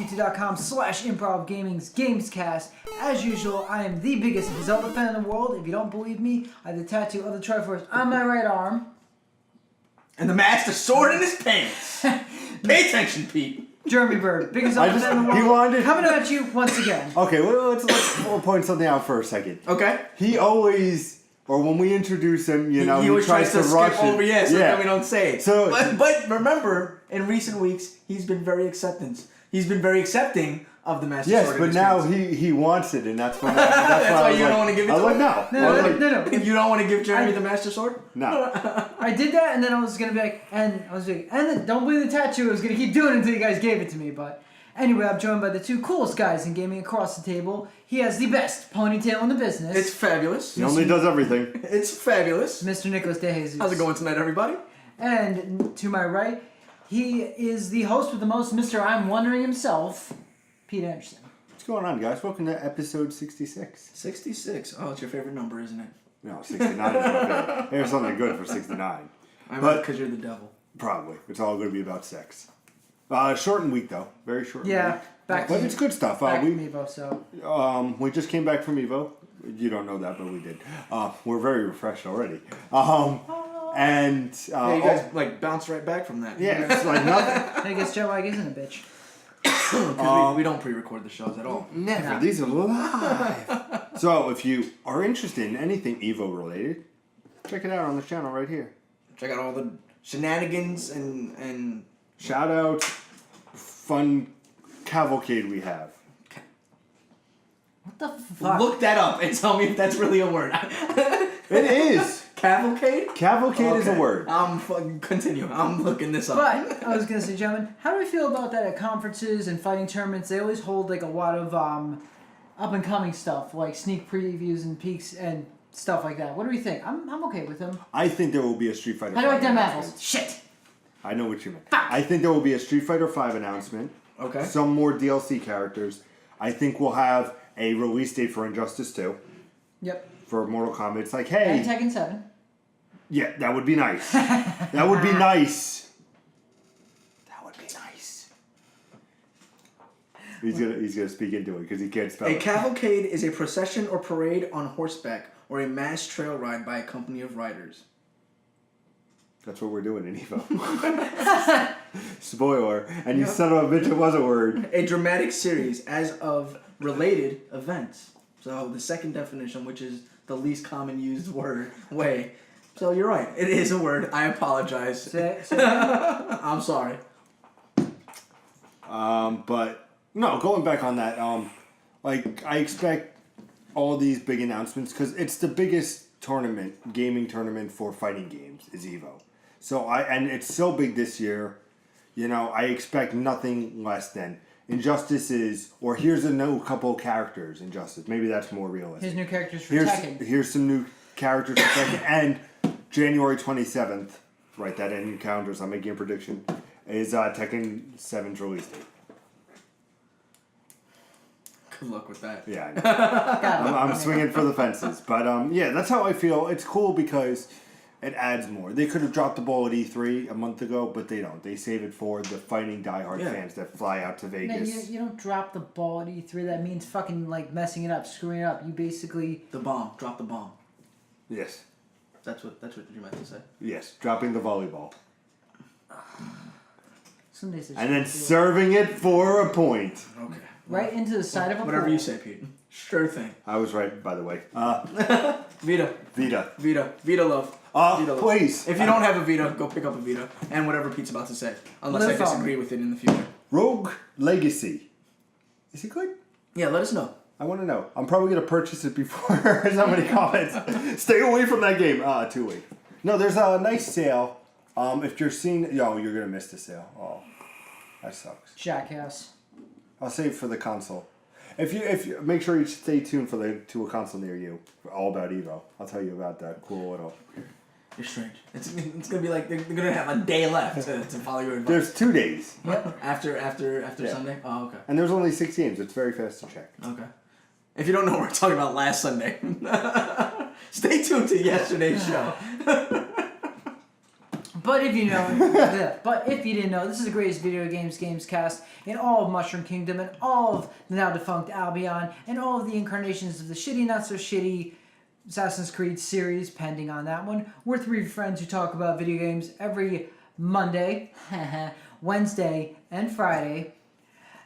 youtube.com/ImprovGaming's Gamescast. As usual, I am the biggest Zelda fan in the world. If you don't believe me, I have the tattoo of the Triforce on my right arm. And the Master Sword in his pants. Pay attention, Pete. Jeremy Bird, biggest Zelda fan in the world. Coming at you once again. Okay, well, let's point something out for a second. Okay. He always, or when we introduce him, he always tries to rush skip over, so that we don't say it. So, but remember, in recent weeks, he's been very accepting of the Master Sword. Yes, but now he wants it, and that's why. That's why you don't want to give it to him? No. No. You don't want to give Jeremy the Master Sword? No. I did that, and then I was gonna be like, and then don't believe the tattoo. I was gonna keep doing it until you guys gave it to me. But anyway, I'm joined by the two coolest guys in gaming across the table. He has the best ponytail in the business. It's fabulous. He only does everything. It's fabulous. Mr. Nicholas De Jesus. How's it going tonight, everybody? And to my right, he is the host with the most, Mr. I'm Wondering himself, Pete Anderson. What's going on, guys? Welcome to episode 66. 66. Oh, it's your favorite number, isn't it? No, 69 is my favorite. There's something good for 69. Because you're the devil. Probably. It's all going to be about sex. Shortened week, though. Very short week. But it's good stuff. Back from EVO, so. We just came back from EVO. You don't know that, but we did. We're very refreshed already. And you guys bounce right back from that. Yeah, it's like nothing. I guess Joe Ike isn't a bitch. Because we don't pre-record the shows at all. Never. No. These are live. So if you are interested in anything EVO related, check it out on the channel right here. Check out all the shenanigans and shout out, fun cavalcade we have. What the fuck? Look that up and tell me if that's really a word. It is. Cavalcade? Cavalcade is a word. Continue. I'm looking this up. But, I was going to say, gentlemen, how do we feel about that at conferences and fighting tournaments? They always hold, a lot of up-and-coming stuff, like sneak previews and peeks and stuff like that. What do we think? I'm okay with them. I think there will be a Street Fighter 5 How do I like them announcement. apples? Shit! I know what you meant. Fuck. I think there will be a Street Fighter 5 announcement. Okay. Some more DLC characters. I think we'll have a release date for Injustice 2. Yep. For Mortal Kombat. It's like, hey... And Tekken 7. Yeah, that would be nice. That would be nice. That would be nice. He's gonna speak into it because he can't spell it. A cavalcade is a procession or parade on horseback or a mass trail ride by a company of riders. That's what we're doing in EVO. Spoiler. And you son of a bitch, it was a word. A dramatic series as of related events. So the second definition, which is the least common used way. So you're right. It is a word. I apologize. Say I'm sorry. But no, going back on that, I expect all these big announcements because it's the biggest gaming tournament for fighting games is EVO. So and it's so big this year, I expect nothing less than Injustice or here's a new couple of characters, Injustice. Maybe that's more realistic. Here's new characters for Tekken. Here's some new characters for Tekken. And January 27th, write that in your calendars, I'm making a prediction, is Tekken 7's release date. Good luck with that. Yeah, I know. I'm swinging for the fences. But that's how I feel. It's cool because it adds more. They could have dropped the ball at E3 a month ago, but they don't. They save it for the fighting diehard fans that fly out to Vegas. No, you don't drop the ball at E3. That means fucking messing it up, screwing it up. You basically... The bomb. Drop the bomb. Yes. That's what you meant to say. Yes, dropping the volleyball. Some days and then serving it for a point. Okay. Right into the side of a Whatever pool. you say, Pete. Sure thing. I was right, by the way. Vita. Vita. Vita love. Vita please. Love. If you don't have a Vita, go pick up a Vita. And whatever Pete's about to say. Unless I disagree with it in the future. Rogue Legacy. Is it good? Yeah, let us know. I want to know. I'm probably going to purchase it before somebody comments. Stay away from that game. 2 weeks. No, there's a nice sale. If you're seeing... you're going to miss the sale. Oh, that sucks. Jackass. I'll save for the console. If you make sure you stay tuned to a console near you. All about EVO. I'll tell you about that cool little... You're strange. It's going to be like they're going to have a day left to follow your advice. There's 2 days. Yep. After Sunday? Oh, okay. And there's only 6 games. It's very fast to check. Okay. If you don't know what we're talking about last Sunday, stay tuned to yesterday's show. But if you know, but if you didn't know, this is the greatest video games cast in all of Mushroom Kingdom and all of the now defunct Albion and all of the incarnations of the shitty, not so shitty Assassin's Creed series, pending on that one. We're three friends who talk about video games every Monday, Wednesday, and Friday.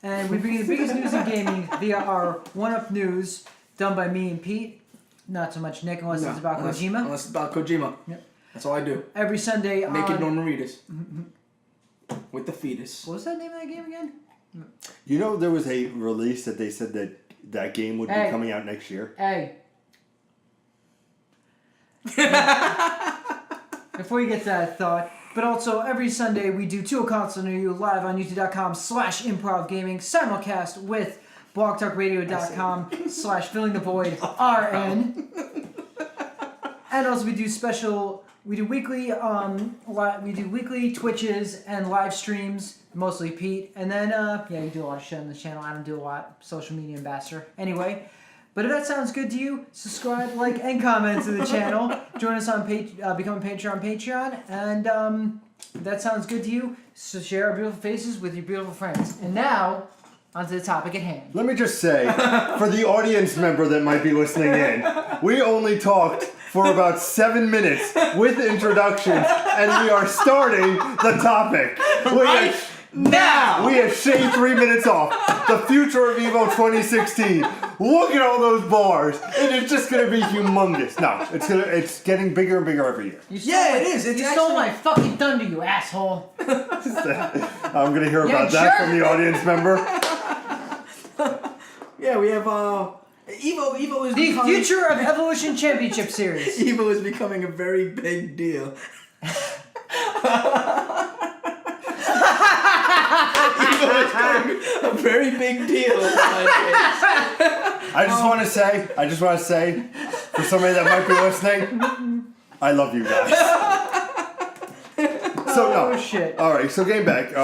And we bring you the biggest news in gaming via our one-up news done by me and Pete. Not so much Nick, unless it's about Kojima. Unless it's about Kojima. Yep. That's all I do. Every Sunday Naked on... Normaritas. With the fetus. What was that name of that game again? You know, there was a release that they said that game would be coming out next year. Hey. Before you get to that thought, but also every Sunday we do two accounts near you live on youtube.com/ImprovGaming, simulcast with blogtalkradio.com/fillingthevoid RN. And also we do weekly Twitches and live streams, mostly Pete. And then you do a lot of shit on the channel. I don't do a lot. Social media ambassador. Anyway, but if that sounds good to you, subscribe, like, and comment to the channel. Join us on become a patron on Patreon. And if that sounds good to you, so share our beautiful faces with your beautiful friends. And now, onto the topic at hand. Let me just say, for the audience member that might be listening in, we only talked for about 7 minutes with introductions, and we are starting the topic. Now! We have shaved 3 minutes off. The future of EVO 2016. Look at all those bars. It is just going to be humongous. No, it's getting bigger and bigger every year. It is. You stole my fucking thunder, you asshole. I'm going to hear about that from the audience member. Yeah, we have EVO is the Future of Evolution Championship Series. EVO is becoming a very big deal. EVO is becoming a very big deal. I just want to say, for somebody that might be listening, I love you guys. So no. Oh shit. All right, so getting back.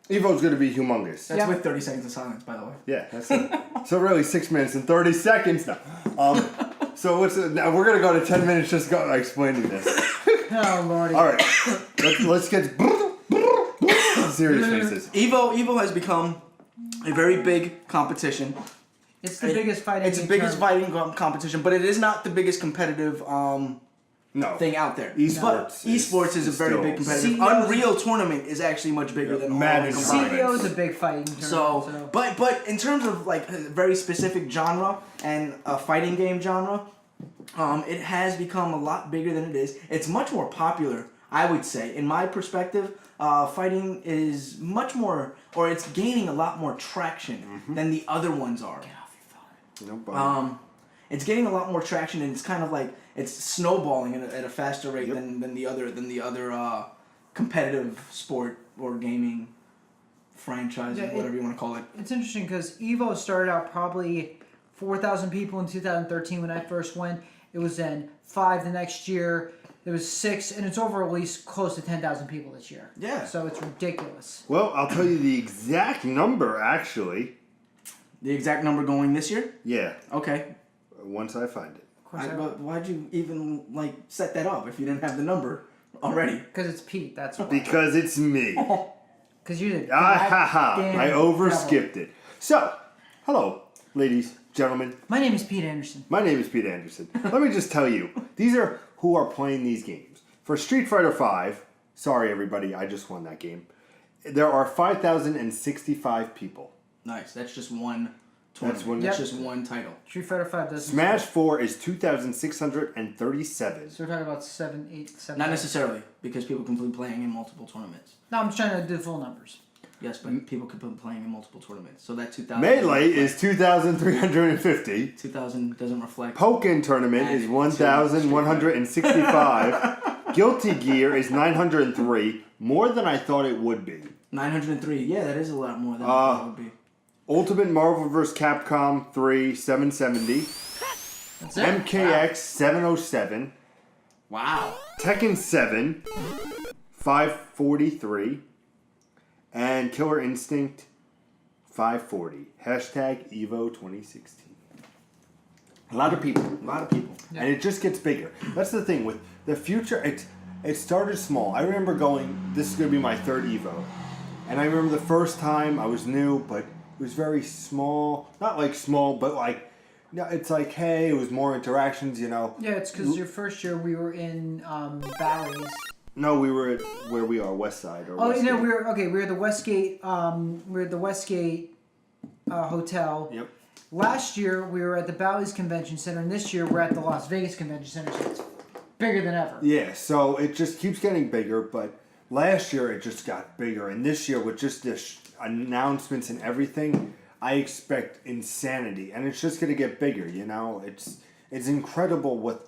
EVO's going to be humongous. That's with 30 seconds of silence, by the way. Yeah, that's it. So really, 6 minutes and 30 seconds now. So now we're going to go to 10 minutes just explaining this. Oh lordy. All right, let's get serious faces. EVO has become a very big competition. It's the biggest fighting. It's the biggest fighting competition, but it is not the biggest competitive thing out there. Esports is a very big competitive. Unreal Tournament is actually much bigger than Madden. CVO is a big fighting tournament. So, but in terms of like a very specific genre and a fighting game genre, it has become a lot bigger than it is. It's much more popular, I would say. In my perspective, fighting is much more, or it's gaining a lot more traction than the other ones are. Get off your phone. It's getting a lot more traction, and it's kind of like it's snowballing at a faster rate than the other competitive sport or gaming franchise, whatever you want to call it. It's interesting because EVO started out probably 4,000 people in 2013 when I first went. It was then 5 the next year. There was 6, and it's over at least close to 10,000 people this year. Yeah. So it's ridiculous. Well, I'll tell you the exact number, actually. The exact number going this year? Yeah. Okay. Once I find it. But why'd you even set that up if you didn't have the number already? Because it's Pete, that's why. Because it's me. Because you're the I overskipped it. So, hello, ladies, gentlemen. My name is Pete Anderson. My name is Pete Anderson. Let me just tell you, these are who are playing these games. For Street Fighter V, sorry everybody, I just won that game. There are 5,065 people. Nice. That's just one tournament. That's just one title. Street Fighter 5 doesn't. Smash 4 is 2,637. So we're talking about 7, 8, 7. Not necessarily, because people can be playing in multiple tournaments. No, I'm just trying to do the full numbers. Yes, but people could be playing in multiple tournaments. So that 2,000... Melee is 2,350. 2,000 doesn't reflect... Pokken Tournament is 1,165. Guilty Gear is 903. More than I thought it would be. 903. Yeah, that is a lot more than I thought it would be. Ultimate Marvel vs. Capcom 3, 770. That's it? MKX 707. Wow. Tekken 7, 543. And Killer Instinct 540. Hashtag EVO 2016. A lot of people. A lot of people. Yeah. And it just gets bigger. That's the thing with the future. it started small. I remember going. This is gonna be my third Evo, and I remember the first time I was new, but it was very small. Not like small, but like. No, it's like, hey, it was more interactions, you know. Yeah, it's because your first year we were in Bally's. No, we were at where we are, West Side or. Oh, Westgate. no, we were at the Westgate. We were at the Westgate hotel. Yep. Last year we were at the Bally's Convention Center, and this year we're at the Las Vegas Convention Center. So it's bigger than ever. Yeah, so it just keeps getting bigger, but last year it just got bigger, and this year with just the announcements and everything, I expect insanity, and it's just gonna get bigger. You know, it's incredible with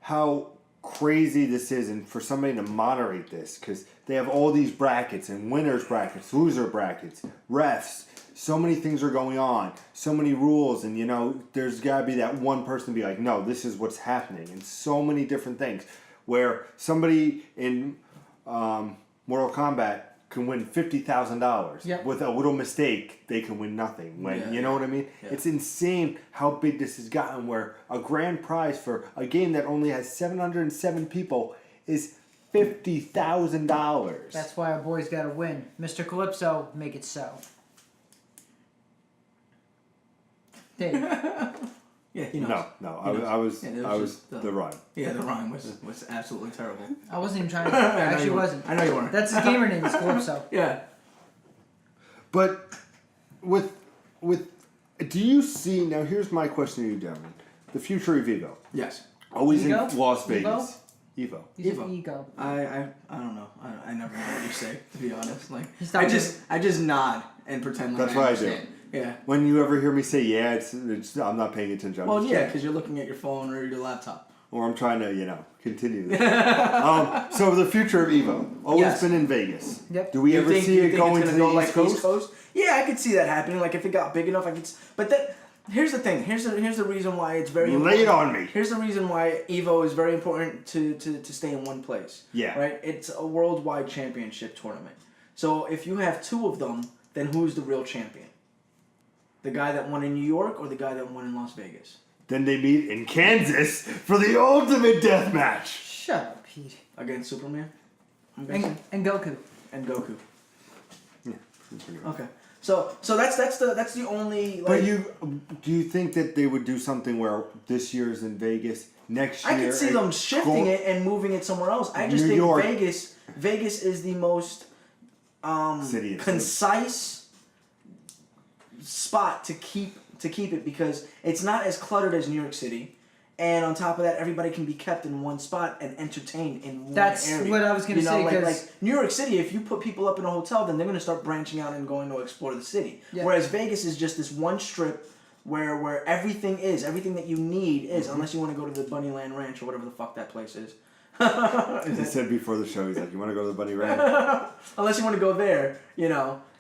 how crazy this is, and for somebody to moderate this, because they have all these brackets and winners brackets, loser brackets, refs. So many things are going on, so many rules, and you know, there's gotta be that one person to be like, no, this is what's happening, and so many different things. Where somebody in Mortal Kombat can win $50,000. Yep. With a little mistake, they can win nothing. When you know what I mean? Yeah. It's insane how big this has gotten. Where a grand prize for a game that only has 707 people is $50,000. That's why our boys got to win. Mr. Calypso, make it so. Dave. Yeah, he knows. No, He knows. I was Yeah, it was I was just the run. Yeah, the rhyme was absolutely terrible. I wasn't even trying to. I actually you weren't. wasn't. I know you weren't. That's his gamer name, is Calypso. Yeah. But with do you see now? Here's my question to you, gentlemen: the future of EVO. Yes. Always Ego? in Las Evo? Vegas. Evo. He's Evo. an ego. I don't know. I never know what you say, to be honest. Like He's not I just nod and pretend like That's what I do. understand. Yeah. When you ever hear me say yeah, it's I'm not paying attention. I'm Well, just yeah, kidding. because you're looking at your phone or your laptop. Or I'm trying to continue. This. So the future of Evo always Yes. been in Vegas. Yep. Do we ever see you it think going it's to gonna the go East Coast? Yeah, I could see that happening. Like if it got big enough, I could. But that here's the thing. Here's the reason why it's very Lay it important. on me. Here's the reason why EVO is very important to stay in one place. Yeah. Right. It's a worldwide championship tournament. So if you have two of them, then who's the real champion? The guy that won in New York or the guy that won in Las Vegas? Then they meet in Kansas for the ultimate death match. Shut up, Pete. Against Superman? I'm guessing? And Goku. And Goku. Yeah. Okay. So that's the only like, But do you think that they would do something where this year's in Vegas, next year? I could see them shifting it and moving it somewhere else. I just New think York. Vegas is the most City of concise spot to keep it because it's not as cluttered as New York City, and on top of that, everybody can be kept in one spot and entertained in one That's area. what I was gonna say, 'cause- like New York City, if you put people up in a hotel, then they're gonna start branching out and going to explore the city. Yeah. Whereas Vegas is just this one strip where everything that you need is, unless you want to go to the Bunnyland Ranch or whatever the fuck that place is. He said before the show, he's like, "You want to go to the Bunny Ranch?" Unless you want to go there,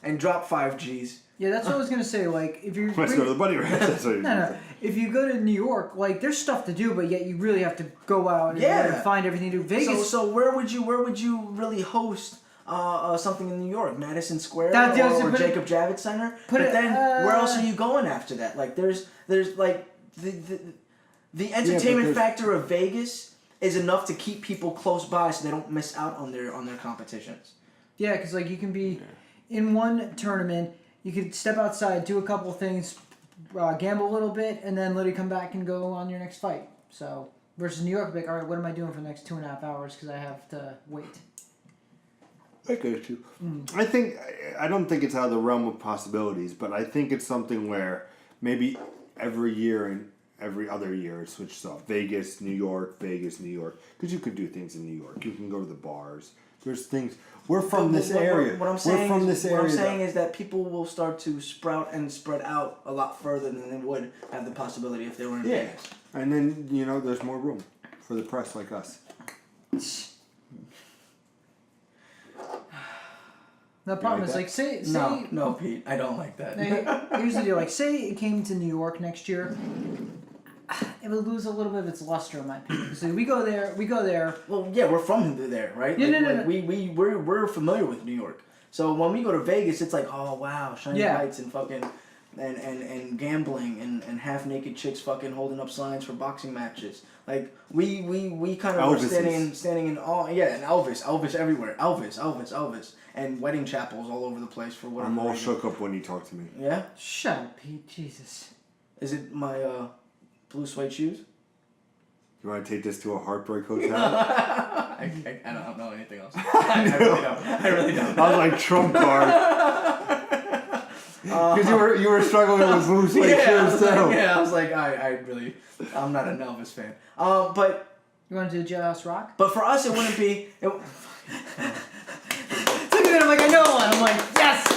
and drop 5 G's. Yeah, that's what I was gonna say. Like, if you're Let's go to the Bunny Ranch. That's what no. If you go to New York, like, there's stuff to do, but yet you really have to go out and Yeah. find everything to do. Vegas. So where would you really host something in New York? Madison Square That- yeah, so or put it- Jacob Javits Center? put But it- then where else are you going after that? Like there's like the entertainment there's- factor of Vegas is enough to keep people close by so they don't miss out on their competitions. Yeah, because like you can be in one tournament, you could step outside, do a couple things, gamble a little bit, and then literally come back and go on your next fight. So versus New York, like, all right, what am I doing for the next 2.5 hours because I have to wait. I get you. I don't think it's out of the realm of possibilities, but I think it's something where maybe every year and every other year it switches up. Vegas, New York, because you could do things in New York. You can go to the bars. There's things. We're from this area. What I'm saying is that people will start to sprout and spread out a lot further than they would have the possibility if they were in Vegas. And then there's more room for the press like us. The problem like is, that? like, say No, Pete, I don't like that. Here's the deal. Like, say it came to New York next year, it would lose a little bit of its luster, in my opinion. So we go there. Well, yeah, we're from there, right? Yeah, like, no. We're familiar with New York. So when we go to Vegas, it's like, oh wow, shiny Yeah. lights and fucking and gambling and half naked chicks fucking holding up signs for boxing matches. Like we kind of were standing in all and Elvis everywhere, Elvis, and wedding chapels all over the place for whatever. I'm all reason. shook up when you talk to me. Yeah. Shut up, Pete. Jesus. Is it my blue suede shoes? You want to take this to a Heartbreak Hotel? I don't know anything else. I really don't. I was like trump card. Because you wwere struggling with blue suede shoes too. I was like, I'm not an Elvis fan. But You want to do Jailhouse Rock? but for us, it wouldn't be. Look at it, I'm like, I know one. I'm like, yes.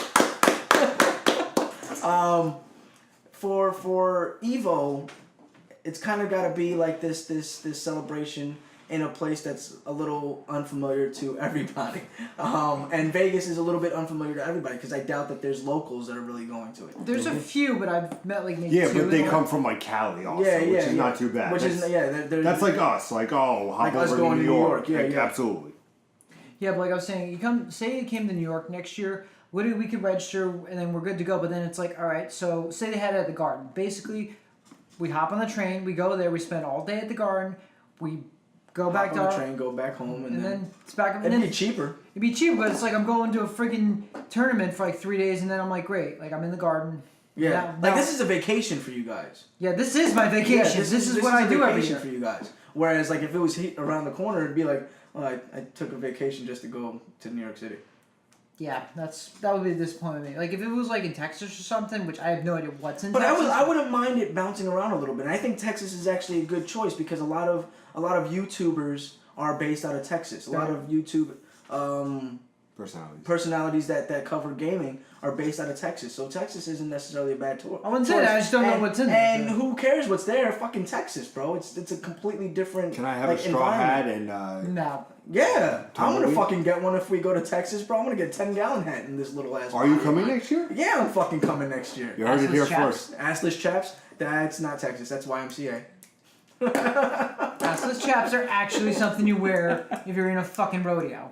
For EVO, it's kind of got to be like this celebration in a place that's a little unfamiliar to everybody. And Vegas is a little bit unfamiliar to everybody because I doubt that there's locals that are really going to it. There's a few, but I've met like maybe two. Yeah, but they come from like Cali also, which is not too bad. That's like us, like hop like us over going to to New New York. York, yeah. Absolutely. Yeah, but like I was saying, say you came to New York next year. We could register and then we're good to go. But then it's like, all right, so say they had it at the Garden. Basically, we hop on the train, we go there, we spend all day at the Garden, we go back hop to on our the train, go back home, and then it's back. It'd be cheaper. It'd be cheaper, but it's like I'm going to a freaking tournament for like 3 days, and then I'm like, great, like I'm in the Garden. Yeah, Now, this is a vacation for you guys. Yeah, this is my vacation. Yeah, this is what I do every year for you guys. Whereas, like, if it was around the corner, it'd be like, well, I took a vacation just to go to New York City. Yeah, that would be a disappointment to me. Like if it was like in Texas or something, which I have no idea what's in But Texas. I wouldn't mind it bouncing around a little bit. And I think Texas is actually a good choice because a lot of YouTubers are based out of Texas. A lot of YouTube personalities that cover gaming are based out of Texas. So Texas isn't necessarily a bad tour. I wouldn't say that. I just don't know what's in there. And who cares what's there? Fucking Texas, bro. It's a completely different. Can I have a straw hat and? No. Yeah, I'm gonna fucking get one if we go to Texas, bro. I'm gonna get a 10-gallon hat in this little ass. Are you coming next year? Yeah, I'm fucking coming next year. You heard it here first. Assless chaps. That's not Texas. That's YMCA. Assless chaps are actually something you wear if you're in a fucking rodeo.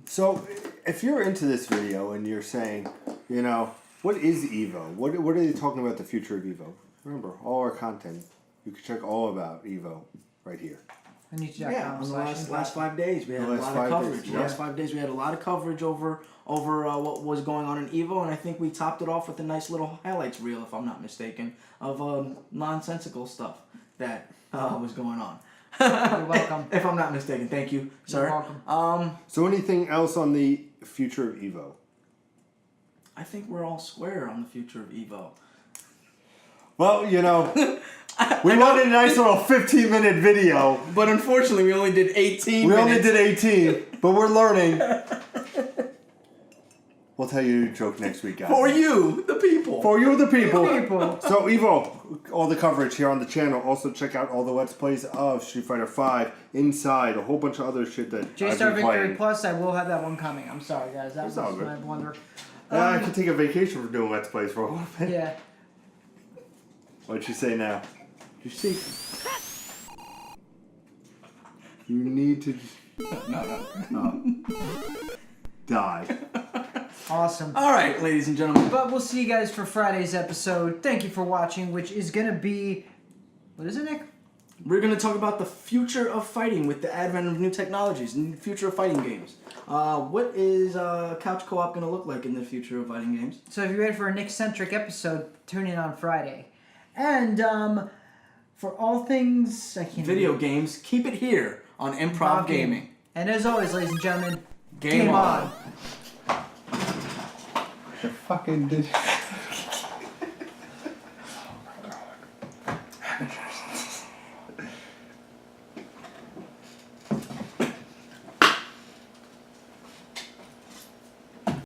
So, if you're into this video and you're saying, you know, what is EVO? What are they talking about the future of EVO? Remember, all our content, you can check all about EVO right here. Yeah, on the last 5 days we had a lot of coverage. Yeah. Last 5 days we had a lot of coverage over what was going on in EVO, and I think we topped it off with a nice little highlights reel, if I'm not mistaken, of nonsensical stuff that was going on. You're welcome. If I'm not mistaken, thank you, sir. You're welcome. So anything else on the future of EVO? I think we're all square on the future of EVO. Well, you know, we wanted a nice little 15-minute video. But unfortunately, we only did 18 We minutes. only did 18, but we're learning. We'll tell you a joke next week, guys. For you, the people. For you, the people. People. So, EVO, all the coverage here on the channel. Also, check out all the Let's Plays of Street Fighter V, Inside, a whole bunch of other shit that I've J-Star been Victory playing. Plus, I will have that one coming. I'm sorry, guys. That It's was all good. my blunder. I could take a vacation for doing Let's Plays for a little bit. Yeah. What'd you say now? You see? You need to die. Awesome. All right, ladies and gentlemen. But we'll see you guys for Friday's episode. Thank you for watching, which is going to be... What is it, Nick? We're going to talk about the future of fighting with the advent of new technologies and the future of fighting games. What is couch co-op going to look like in the future of fighting games? So if you're ready for a Nick-centric episode, tune in on Friday. And for all things... I can't Video remember. games, keep it here on Improv Gaming. And as always, ladies and gentlemen, Game on. Fucking